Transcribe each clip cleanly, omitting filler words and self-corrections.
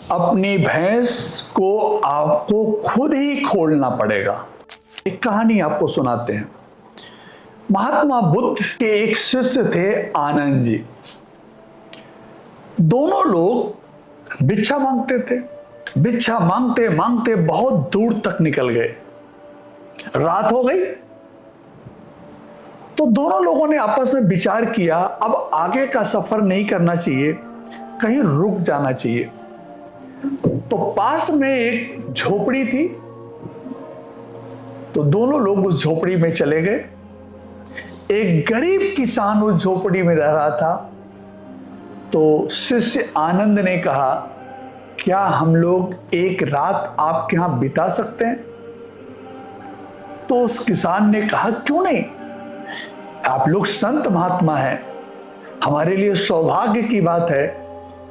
अपनी भैंस को आपको खुद ही खोलना पड़ेगा। एक कहानी आपको सुनाते हैं। महात्मा बुद्ध के एक शिष्य थे आनंद जी। दोनों लोग भिक्षा मांगते थे। भिक्षा मांगते मांगते बहुत दूर तक निकल गए। रात हो गई तो दोनों लोगों ने आपस में विचार किया, अब आगे का सफर नहीं करना चाहिए, कहीं रुक जाना चाहिए। तो पास में एक झोपड़ी थी, तो दोनों लोग उस झोपड़ी में चले गए। एक गरीब किसान उस झोपड़ी में रह रहा था। तो शिष्य आनंद ने कहा, क्या हम लोग एक रात आपके यहां बिता सकते हैं? तो उस किसान ने कहा, क्यों नहीं, आप लोग संत महात्मा हैं, हमारे लिए सौभाग्य की बात है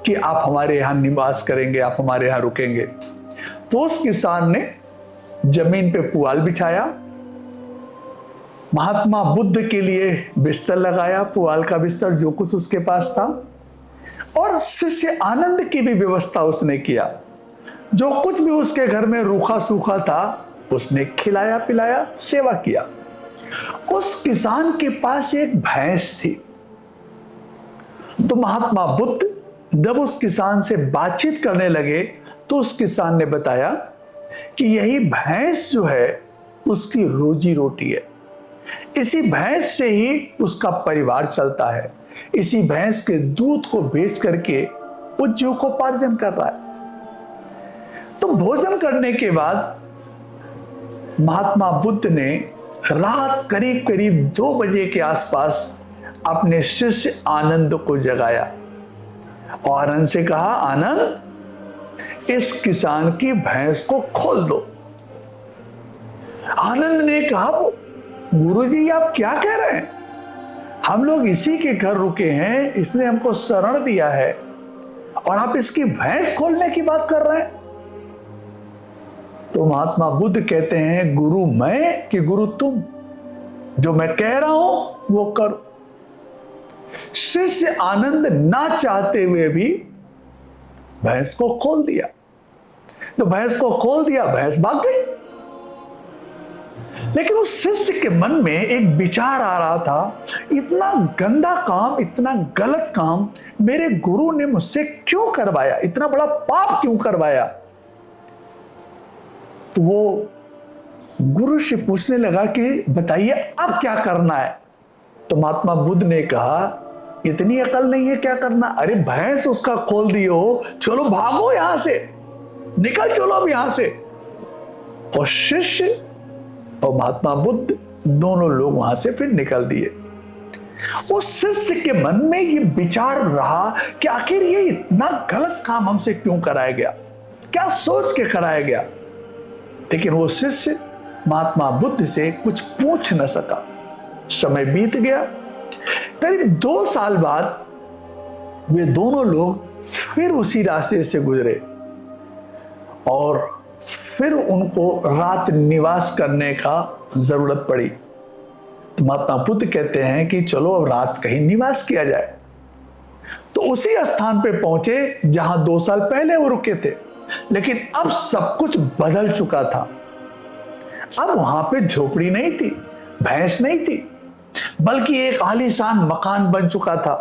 कि आप हमारे यहां निवास करेंगे, आप हमारे यहां रुकेंगे। तो उस किसान ने जमीन पे पुआल बिछाया, महात्मा बुद्ध के लिए बिस्तर लगाया, पुआल का बिस्तर जो कुछ उसके पास था, और शिष्य आनंद की भी व्यवस्था उसने किया। जो कुछ भी उसके घर में रूखा सूखा था उसने खिलाया पिलाया, सेवा किया। उस किसान के पास एक भैंस थी। तो महात्मा बुद्ध जब उस किसान से बातचीत करने लगे तो उस किसान ने बताया कि यही भैंस जो है उसकी रोजी रोटी है, इसी भैंस से ही उसका परिवार चलता है, इसी भैंस के दूध को बेच करके वो जीविकोपार्जन कर रहा है। तो भोजन करने के बाद महात्मा बुद्ध ने रात करीब करीब 2 बजे के आसपास अपने शिष्य आनंद को जगाया और आनंद से कहा, आनंद, इस किसान की भैंस को खोल दो। आनंद ने कहा, गुरुजी आप क्या कह रहे हैं, हम लोग इसी के घर रुके हैं, इसने हमको शरण दिया है और आप इसकी भैंस खोलने की बात कर रहे हैं? तो महात्मा बुद्ध कहते हैं, गुरु मैं कि गुरु तुम, जो मैं कह रहा हूं वो करो। शिष्य आनंद ना चाहते हुए भी भैंस को खोल दिया। तो भैंस को खोल दिया, भैंस भाग गई। लेकिन उस शिष्य के मन में एक विचार आ रहा था, इतना गंदा काम, इतना गलत काम मेरे गुरु ने मुझसे क्यों करवाया, इतना बड़ा पाप क्यों करवाया? तो वो गुरु से पूछने लगा कि बताइए अब क्या करना है? तो महात्मा बुद्ध ने कहा, इतनी अकल नहीं है क्या करना? अरे भैंस उसका खोल दियो, चलो भागो यहां से, निकल चलो अब यहां से। और शिष्य और महात्मा बुद्ध दोनों लोग वहां से फिर निकल दिए। उस शिष्य के मन में ये विचार रहा कि आखिर ये इतना गलत काम हमसे क्यों कराया गया, क्या सोच के कराया गया? लेकिन वो शिष्य महात्मा बुद्ध से कुछ पूछ न सका। समय बीत गया। करीब 2 साल बाद वे दोनों लोग फिर उसी रास्ते से गुजरे और फिर उनको रात निवास करने का जरूरत पड़ी। तो महात्मा बुद्ध कहते हैं कि चलो अब रात कहीं निवास किया जाए। तो उसी स्थान पे पहुंचे जहां 2 साल पहले वो रुके थे, लेकिन अब सब कुछ बदल चुका था। अब वहां पे झोपड़ी नहीं थी, भैंस नहीं थी, बल्कि एक आलीशान मकान बन चुका था।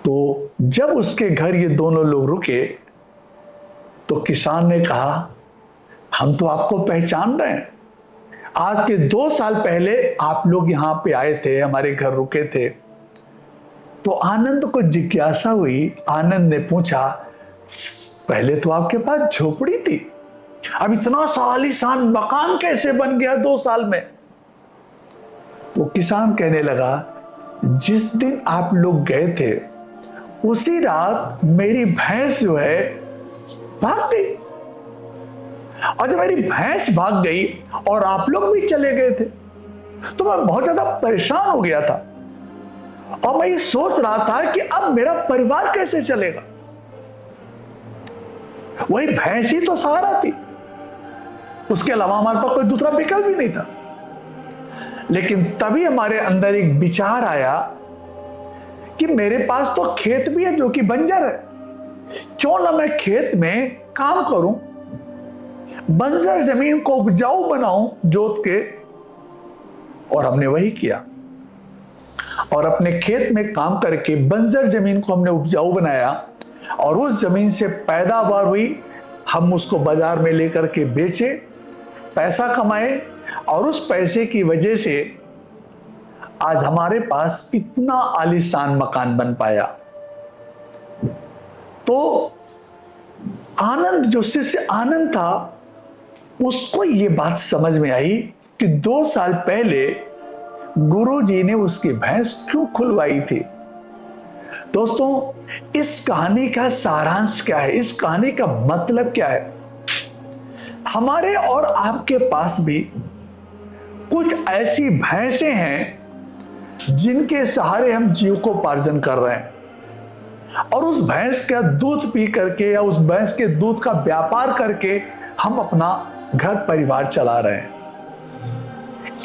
तो जब उसके घर ये दोनों लोग रुके तो किसान ने कहा, हम तो आपको पहचान रहे हैं, आज के 2 साल पहले आप लोग यहां पे आए थे, हमारे घर रुके थे। तो आनंद को जिज्ञासा हुई। आनंद ने पूछा, पहले तो आपके पास झोपड़ी थी, अब इतना सा आलीशान मकान कैसे बन गया 2 साल में? तो किसान कहने लगा, जिस दिन आप लोग गए थे उसी रात मेरी भैंस जो है भाग गई, और जब मेरी भैंस भाग गई और आप लोग भी चले गए थे तो मैं बहुत ज्यादा परेशान हो गया था और मैं ये सोच रहा था कि अब मेरा परिवार कैसे चलेगा। वही भैंस ही तो सहारा थी, उसके अलावा हमारे पास कोई दूसरा विकल्प भी नहीं था। लेकिन तभी हमारे अंदर एक विचार आया कि मेरे पास तो खेत भी है जो कि बंजर है, क्यों ना मैं खेत में काम करूं, बंजर जमीन को उपजाऊ बनाऊं जोत के। और हमने वही किया, और अपने खेत में काम करके बंजर जमीन को हमने उपजाऊ बनाया, और उस जमीन से पैदावार हुई, हम उसको बाजार में लेकर के बेचे, पैसा कमाए, और उस पैसे की वजह से आज हमारे पास इतना आलीशान मकान बन पाया। तो आनंद, जो शिष्य आनंद था, उसको ये बात समझ में आई कि 2 साल पहले गुरुजी ने उसकी भैंस क्यों खुलवाई थी। दोस्तों, इस कहानी का सारांश क्या है, इस कहानी का मतलब क्या है? हमारे और आपके पास भी कुछ ऐसी भैंसें हैं जिनके सहारे हम जीविकोपार्जन कर रहे हैं, और उस भैंस का दूध पी करके या उस भैंस के दूध का व्यापार करके हम अपना घर परिवार चला रहे हैं।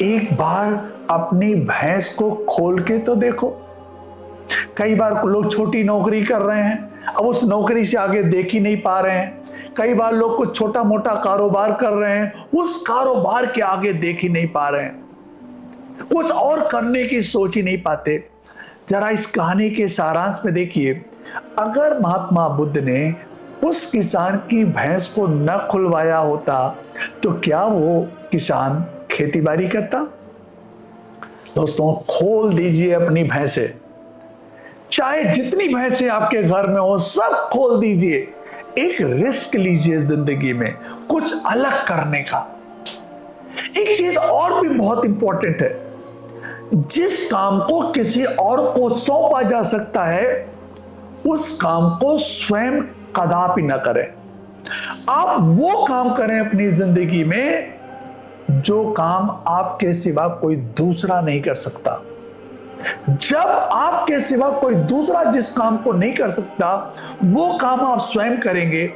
एक बार अपनी भैंस को खोल के तो देखो। कई बार लोग छोटी नौकरी कर रहे हैं, अब उस नौकरी से आगे देख ही नहीं पा रहे हैं। कई बार लोग कुछ छोटा मोटा कारोबार कर रहे हैं, उस कारोबार के आगे देख ही नहीं पा रहे हैं, कुछ और करने की सोच ही नहीं पाते। जरा इस कहानी के सारांश में देखिए, अगर महात्मा बुद्ध ने उस किसान की भैंस को न खुलवाया होता तो क्या वो किसान खेतीबाड़ी करता? दोस्तों, खोल दीजिए अपनी भैंसे, चाहे जितनी भैंसें आपके घर में हो सब खोल दीजिए। एक रिस्क लीजिए जिंदगी में कुछ अलग करने का। एक चीज और भी बहुत इंपॉर्टेंट है, जिस काम को किसी और को सौंपा जा सकता है उस काम को स्वयं कदापि न करें। आप वो काम करें अपनी जिंदगी में जो काम आपके सिवा कोई दूसरा नहीं कर सकता। जब आपके सिवा कोई दूसरा जिस काम को नहीं कर सकता वो काम आप स्वयं करेंगे,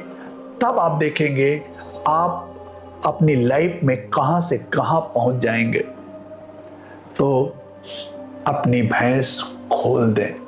तब आप देखेंगे आप अपनी लाइफ में कहां से कहां पहुंच जाएंगे। तो अपनी भैंस खोल दें।